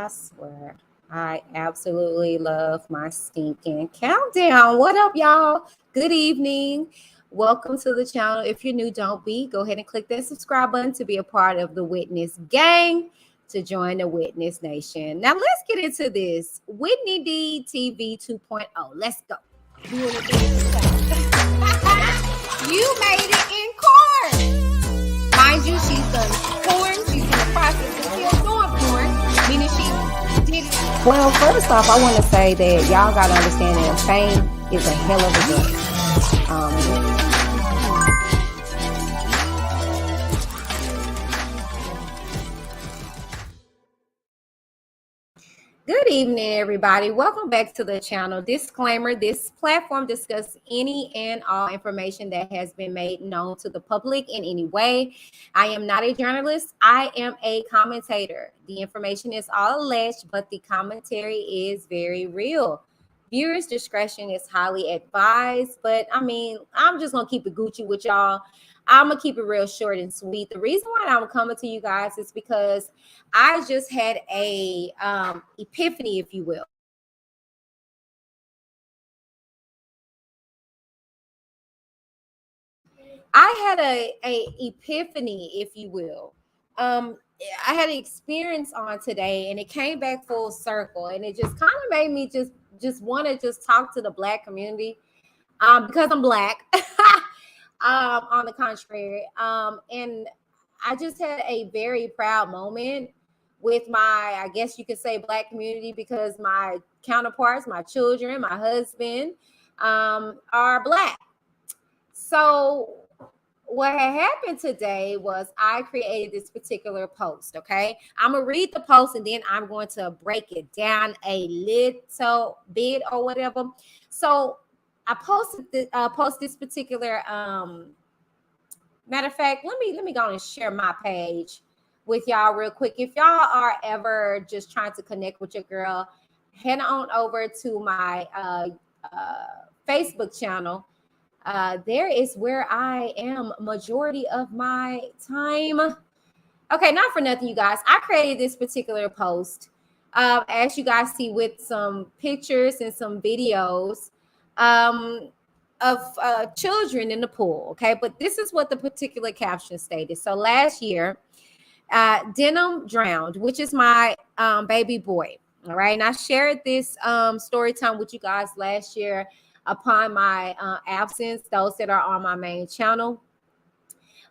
I swear, I absolutely love my stinking countdown. What up, y'all? Good evening. Welcome to the channel. If you're new, don't be. Go ahead and click that subscribe button to be a part of the Witness Gang, to join the Witness Nation. Now, let's get into this. Whitney D TV 2.0. Let's go. You made it in corn. Mind you, she's done porn. She's in the process of still doing porn, meaning she did it. Well, first off, I want to say that y'all got to understand that fame is a hell of a drug. Good evening, everybody. Welcome back to the channel. Disclaimer, this platform discusses any and all information that has been made known to the public in any way. I am not a journalist. I am a commentator. The information is all alleged, but the commentary is very real. Viewers' discretion is highly advised, but I mean, I'm just going to keep it Gucci with y'all. I'm going to keep it real short and sweet. The reason why I'm coming to you guys is because I just had a epiphany, if you will. I had a epiphany, if you will. I had an experience on today, and it came back full circle, and it just kind of made me just want to just talk to the Black community because I'm Black. On the contrary, and I just had a very proud moment with my, I guess you could say, Black community, because my counterparts, my children, my husband are Black. So what had happened today was I created this particular post. Okay, I'm gonna read the post and then I'm going to break it down a little bit or whatever. So I posted this particular matter of fact, let me go and share my page with y'all real quick. If y'all are ever just trying to connect with your girl, head on over to my Facebook channel. There is where I am majority of my time. Okay, not for nothing, you guys. I created this particular post, as you guys see, with some pictures and some videos of children in the pool. Okay, but this is what the particular caption stated. So last year, Denim drowned, which is my baby boy. All right, and I shared this story time with you guys last year upon my absence, those that are on my main channel.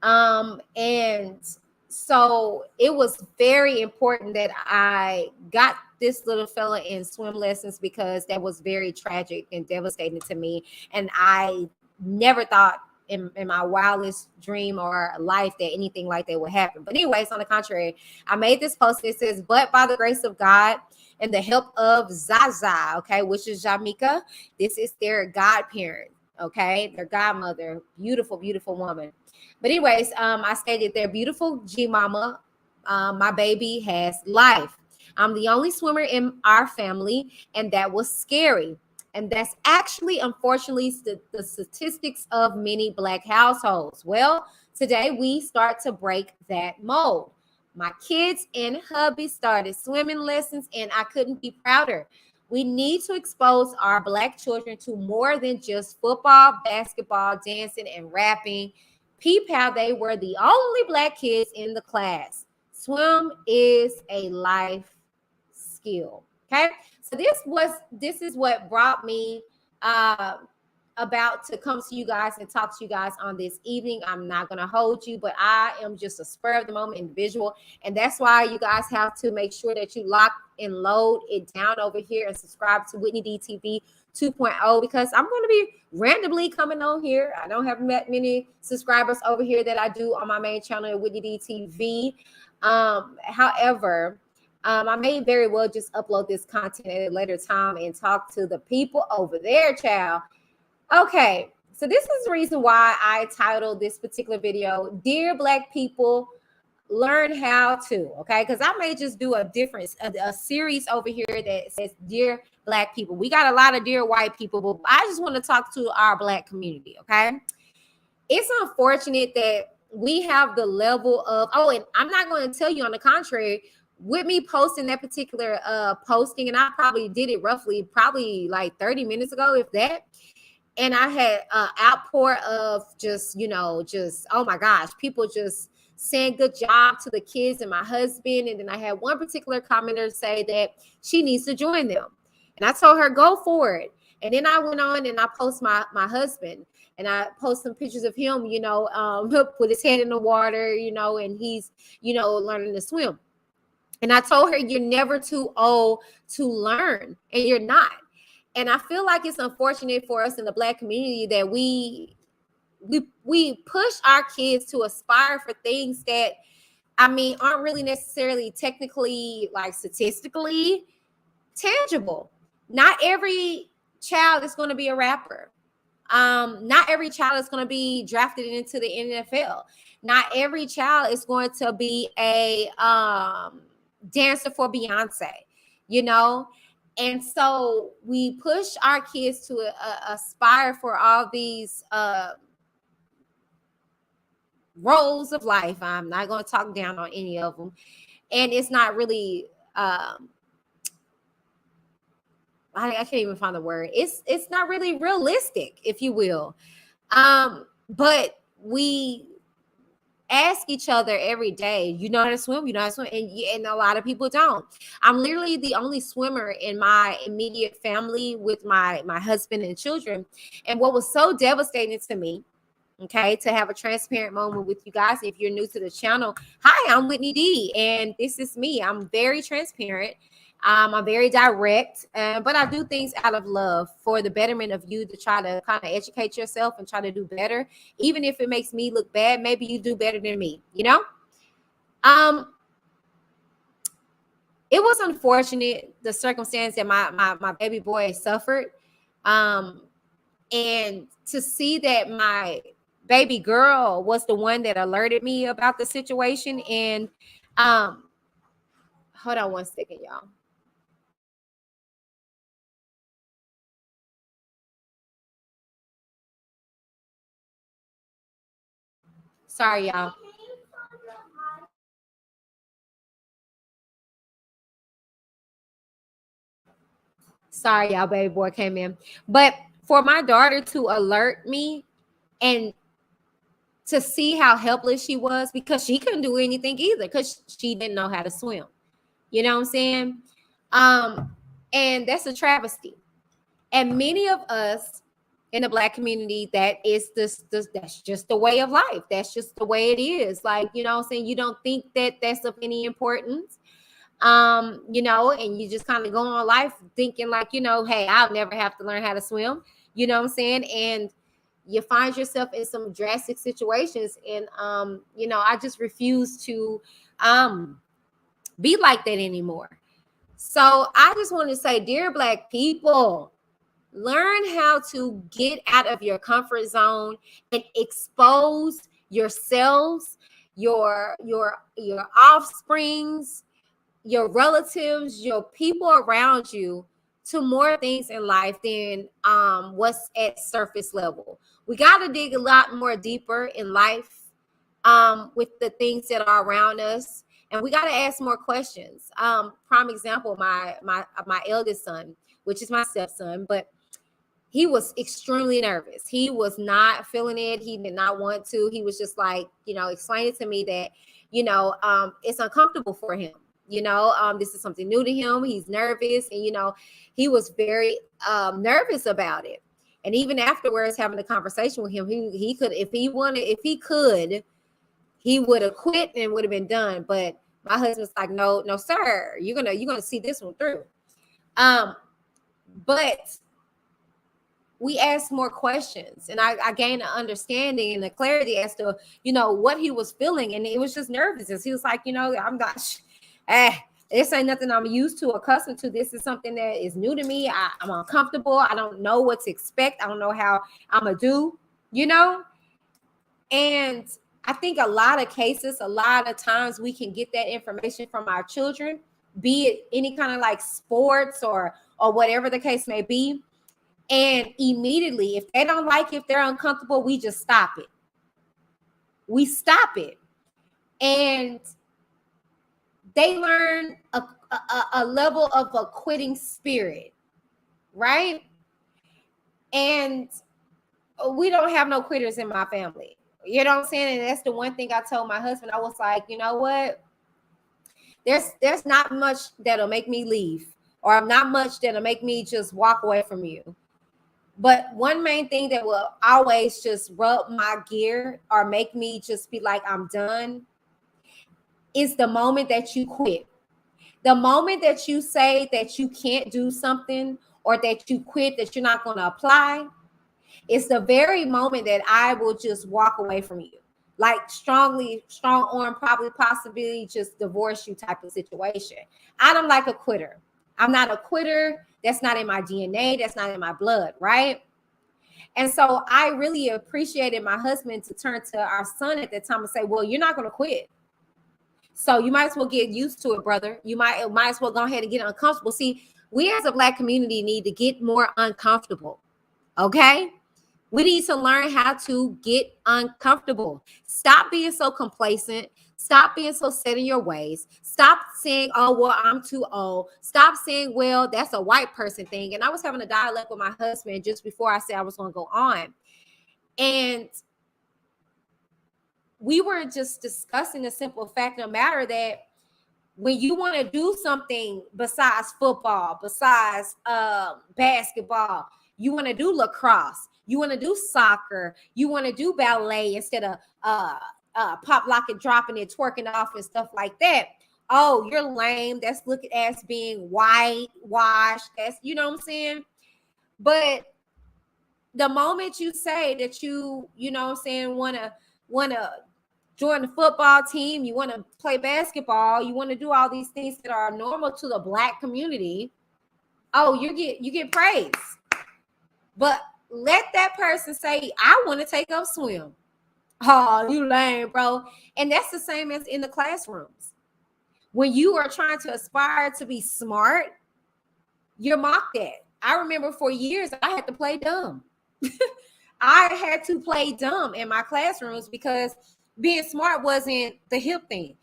And so it was very important that I got this little fella in swim lessons, because that was very tragic and devastating to me. And I never thought in my wildest dream or life that anything like that would happen. But anyways, on the contrary, I made this post. It says, but by the grace of God and the help of Zaza, okay, which is Jamaica, this is their godparent, okay, their godmother, beautiful, beautiful woman. But anyways, I stated their beautiful G mama, my baby has life. I'm the only swimmer in our family, and that was scary. And that's actually, unfortunately, the statistics of many Black households. Well, today we start to break that mold. My kids and hubby started swimming lessons, and I couldn't be prouder. We need to expose our Black children to more than just football, basketball, dancing, and rapping. Peep how they were the only Black kids in the class. Swim is a life skill. Okay, so this is what brought me about to come to you guys and talk to you guys on this evening. I'm not going to hold you, but I am just a spur of the moment individual, and that's why you guys have to make sure that you lock and load it down over here and subscribe to Whitney D TV 2.0, because I'm going to be randomly coming on here. I don't have met many subscribers over here that I do on my main channel at Whitney D TV. However, I may very well just upload this content at a later time and talk to the people over there, child. Okay, so this is the reason why I titled this particular video, Dear Black People, Learn How To, okay? Because I may just do a series over here that says Dear Black People. We got a lot of dear white people, but I just want to talk to our Black community, okay? It's unfortunate that we have the level of, oh, and I'm not going to tell you on the contrary, with me posting that particular posting, and I probably did it roughly probably like 30 minutes ago, if that. And I had an outpour of just, just, oh my gosh, people just saying good job to the kids and my husband. And then I had one particular commenter say that she needs to join them. And I told her, go for it. And then I went on and I post my husband, and I post some pictures of him, with his head in the water, and he's, learning to swim. And I told her, you're never too old to learn, and you're not. And I feel like it's unfortunate for us in the Black community that we push our kids to aspire for things that, aren't really necessarily technically, like statistically tangible. Not every child is going to be a rapper. Not every child is going to be drafted into the NFL. Not every child is going to be a dancer for Beyonce, And so we push our kids to aspire for all these roles of life. I'm not going to talk down on any of them. And it's not really, I can't even find the word. It's not really realistic, if you will. But we ask each other every day, you know how to swim, and a lot of people don't. I'm literally the only swimmer in my immediate family with my husband and children. And what was so devastating to me, okay, to have a transparent moment with you guys, if you're new to the channel, hi, I'm Whitney D, and this is me. I'm very transparent. I'm very direct, but I do things out of love for the betterment of you, to try to kind of educate yourself and try to do better. Even if it makes me look bad, maybe you do better than me, It was unfortunate, the circumstance that my baby boy suffered. And to see that my baby girl was the one that alerted me about the situation. And hold on one second, y'all. Sorry, y'all. Sorry, y'all, baby boy came in. But for my daughter to alert me and to see how helpless she was, because she couldn't do anything either, because she didn't know how to swim. You know what I'm saying? And that's a travesty. And many of us in the Black community, that is that's just the way of life. That's just the way it is. Like, you know what I'm saying? You don't think that that's of any importance. And you just kind of go on life thinking like, hey, I'll never have to learn how to swim. You know what I'm saying? And you find yourself in some drastic situations. And, I just refuse to be like that anymore. So I just want to say, dear Black people, learn how to get out of your comfort zone and expose yourselves, your offsprings, your relatives, your people around you, to more things in life than what's at surface level. We got to dig a lot more deeper in life with the things that are around us, and we got to ask more questions. Prime example, my eldest son, which is my stepson, but he was extremely nervous. He was not feeling it. He did not want to. He was just like, explaining to me that, it's uncomfortable for him. This is something new to him. He's nervous, and he was very nervous about it. And even afterwards, having a conversation with him, he could, if he could, he would have quit and would have been done. But my husband's like, no, sir, you're gonna see this one through. But we asked more questions, and I gained an understanding and a clarity as to, what he was feeling. And it was just nervousness. He was like, I'm not, this ain't nothing I'm used to, accustomed to. This is something that is new to me. I'm uncomfortable. I don't know what to expect. I don't know how I'm going to do, And I think a lot of times we can get that information from our children, be it any kind of like sports or whatever the case may be. And immediately, if they don't like it, if they're uncomfortable, we just stop it. We stop it. And they learn a level of a quitting spirit, right? And we don't have no quitters in my family. You know what I'm saying? And that's the one thing I told my husband. I was like, you know what? There's not much that'll make me leave, or not much that'll make me just walk away from you. But one main thing that will always just rub my gear or make me just be like, I'm done, is the moment that you quit. The moment that you say that you can't do something, or that you quit, that you're not going to apply, it's the very moment that I will just walk away from you. Like strong arm, probably possibly just divorce you type of situation. I don't like a quitter. I'm not a quitter. That's not in my DNA. That's not in my blood, right? And so I really appreciated my husband to turn to our son at that time and say, well, you're not going to quit. So you might as well get used to it, brother. You might as well go ahead and get uncomfortable. See, we as a Black community need to get more uncomfortable. Okay? We need to learn how to get uncomfortable. Stop being so complacent. Stop being so set in your ways. Stop saying, oh, well, I'm too old. Stop saying, well, that's a white person thing. And I was having a dialogue with my husband just before I said I was going to go on. And we were just discussing the simple fact of the matter that when you want to do something besides football, besides basketball, you want to do lacrosse, you want to do soccer, you want to do ballet instead of pop, lock, and dropping it, twerking off and stuff like that. Oh, you're lame. That's looked as being whitewashed. That's, you know what I'm saying? But the moment you say that you know what I'm saying, want to join the football team, you want to play basketball, you want to do all these things that are normal to the Black community, oh, you get praise. But let that person say, I want to take up swim. Oh, you lame, bro. And that's the same as in the classrooms. When you are trying to aspire to be smart, you're mocked at. I remember for years I had to play dumb. I had to play dumb in my classrooms because being smart wasn't the hip thing.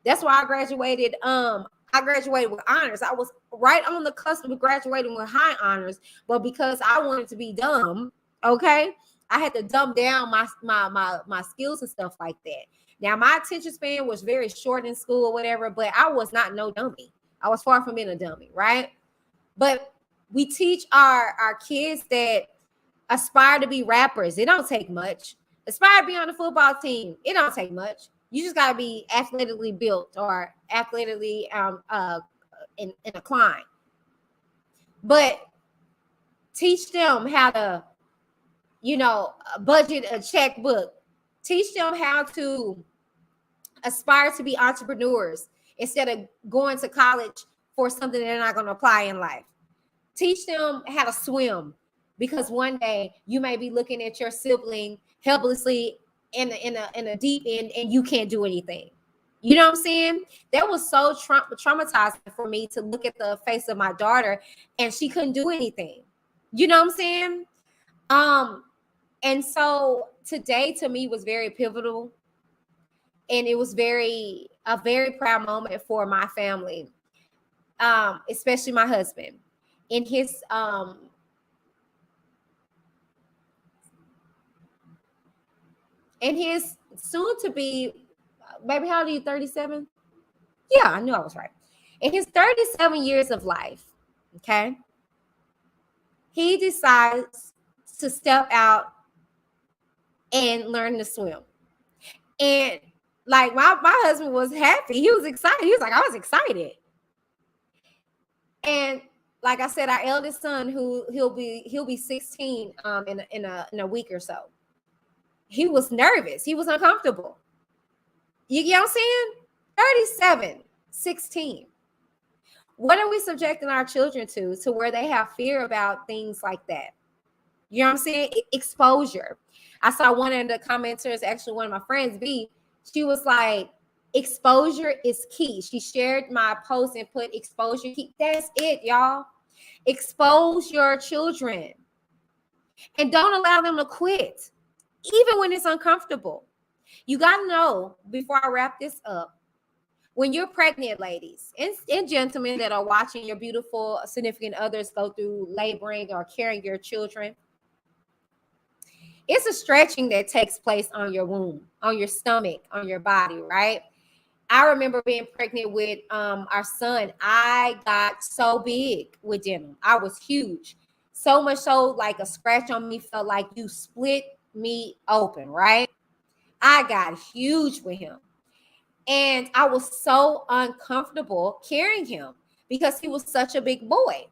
That's why I graduated. I graduated with honors. I was right on the cusp of graduating with high honors, but because I wanted to be dumb, okay, I had to dumb down my skills and stuff like that. Now my attention span was very short in school or whatever, but I was not no dummy. I was far from being a dummy, right? But we teach our kids that aspire to be rappers. It don't take much. Aspire to be on the football team. It don't take much. You just got to be athletically built or athletically inclined. But teach them how to, budget a checkbook. Teach them how to aspire to be entrepreneurs instead of going to college for something they're not going to apply in life. Teach them how to swim, because one day you may be looking at your sibling helplessly in a deep end and you can't do anything. You know what I'm saying? That was so traumatizing for me to look at the face of my daughter and she couldn't do anything. You know what I'm saying? And so today to me was very pivotal, and it was a very proud moment for my family, especially my husband. In his soon to be, baby, how old are you? 37? Yeah, I knew I was right. In his 37 years of life, okay, he decides to step out and learn to swim. And like my husband was happy. He was excited. He was like, I was excited. And like I said, our eldest son, who he'll be 16 in a week or so. He was nervous. He was uncomfortable. You get what I'm saying? 37, 16. What are we subjecting our children to where they have fear about things like that? You know what I'm saying? Exposure. I saw one of the commenters, actually one of my friends, V, she was like, exposure is key. She shared my post and put exposure key. That's it, y'all. Expose your children and don't allow them to quit, even when it's uncomfortable. You got to know, before I wrap this up, when you're pregnant, ladies and gentlemen that are watching your beautiful significant others go through laboring or carrying your children, it's a stretching that takes place on your womb, on your stomach, on your body, right? I remember being pregnant with our son. I got so big with Denim. I was huge. So much so, like a scratch on me felt like you split me open, right? I got huge with him. And I was so uncomfortable carrying him because he was such a big boy.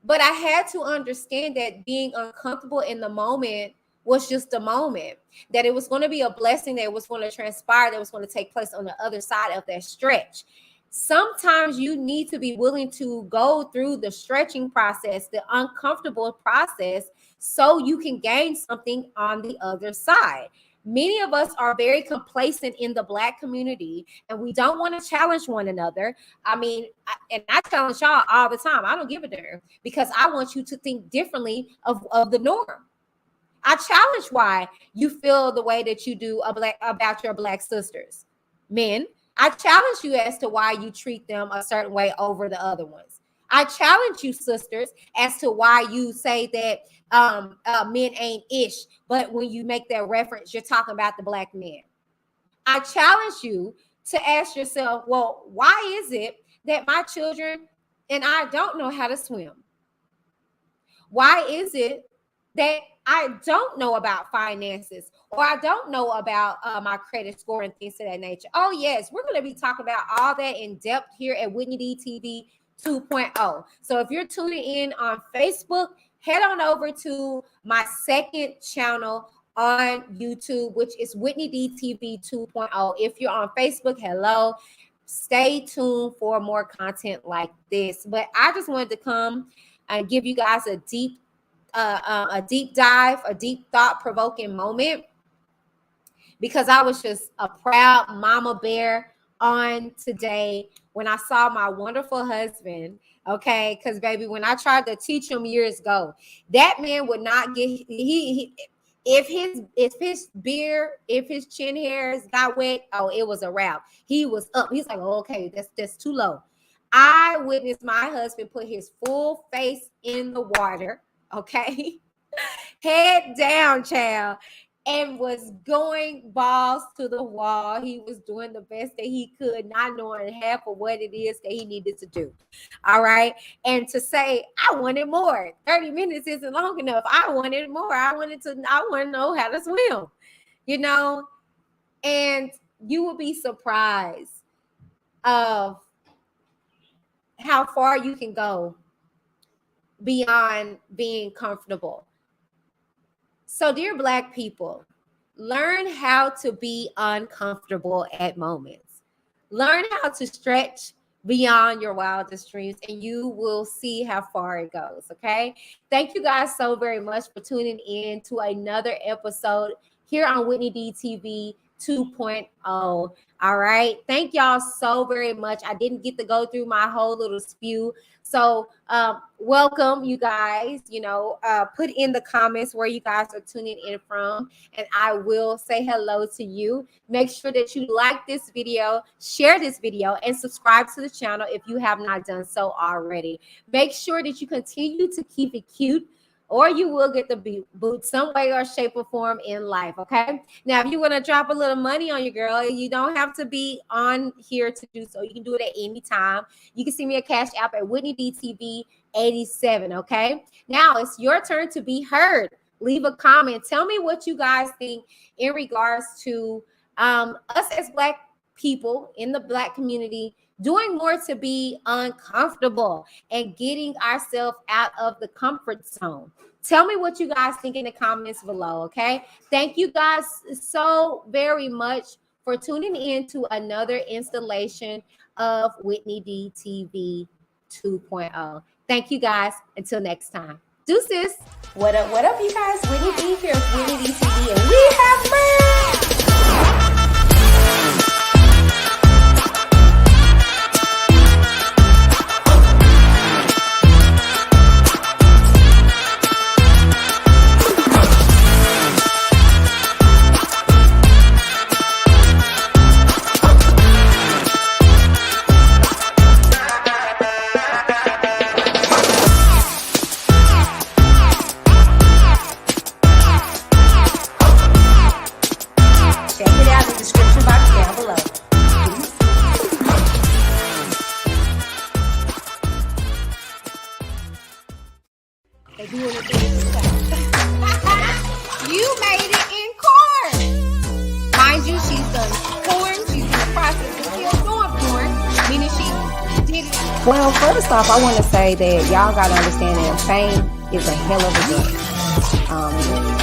But I had to understand that being uncomfortable in the moment was just a moment, that it was going to be a blessing that was going to transpire, that was going to take place on the other side of that stretch. Sometimes you need to be willing to go through the stretching process, the uncomfortable process, so you can gain something on the other side. Many of us are very complacent in the Black community, and we don't want to challenge one another. I mean, I challenge y'all all the time. I don't give a damn because I want you to think differently of the norm. I challenge why you feel the way that you do about your Black sisters. Men, I challenge you as to why you treat them a certain way over the other ones. I challenge you, sisters, as to why you say that men ain't ish, but when you make that reference, you're talking about the Black men. I challenge you to ask yourself, well, why is it that my children and I don't know how to swim? Why is it that I don't know about finances, or I don't know about my credit score and things of that nature? Oh, yes, we're going to be talking about all that in depth here at Whitney D TV 2.0. So if you're tuning in on Facebook, head on over to my second channel on YouTube, which is Whitney D TV 2.0. If you're on Facebook, hello. Stay tuned for more content like this. But I just wanted to come and give you guys a deep dive, a deep thought-provoking moment, because I was just a proud mama bear on today when I saw my wonderful husband. Okay, because baby, when I tried to teach him years ago, that man would not get if his chin hairs got wet, oh, it was a wrap. He was up. He's like, oh, okay, that's too low. I witnessed my husband put his full face in the water, okay, head down, child, and was going balls to the wall. He was doing the best that he could, not knowing half of what it is that he needed to do. All right. And to say, I wanted more. 30 minutes isn't long enough. I wanted more. I want to know how to swim, you know, and you will be surprised of how far you can go beyond being comfortable. So, dear Black people, learn how to be uncomfortable at moments. Learn how to stretch beyond your wildest dreams, and you will see how far it goes, okay? Thank you guys so very much for tuning in to another episode here on Whitney D TV 2.0. All right. Thank y'all so very much. I didn't get to go through my whole little spew. So welcome, you guys. You know, put in the comments where you guys are tuning in from, and I will say hello to you. Make sure that you like this video, share this video, and subscribe to the channel if you have not done so already. Make sure that you continue to keep it cute, or you will get the boot some way or shape or form in life, okay? Now, if you want to drop a little money on your girl, you don't have to be on here to do so. You can do it at any time. You can see me a Cash App at Whitney DTV 87, okay? Now, it's your turn to be heard. Leave a comment. Tell me what you guys think in regards to us as Black people in the Black community doing more to be uncomfortable and getting ourselves out of the comfort zone. Tell me what you guys think in the comments below, okay? Thank you guys so very much for tuning in to another installation of Whitney D TV 2.0. Thank you guys. Until next time. Deuces. What up, you guys? Whitney D here with Whitney D TV, and we have merch. porn. She's in the process of still doing porn, meaning she did it. Well, first off, I want to say that y'all got to understand that fame is a hell of a gun.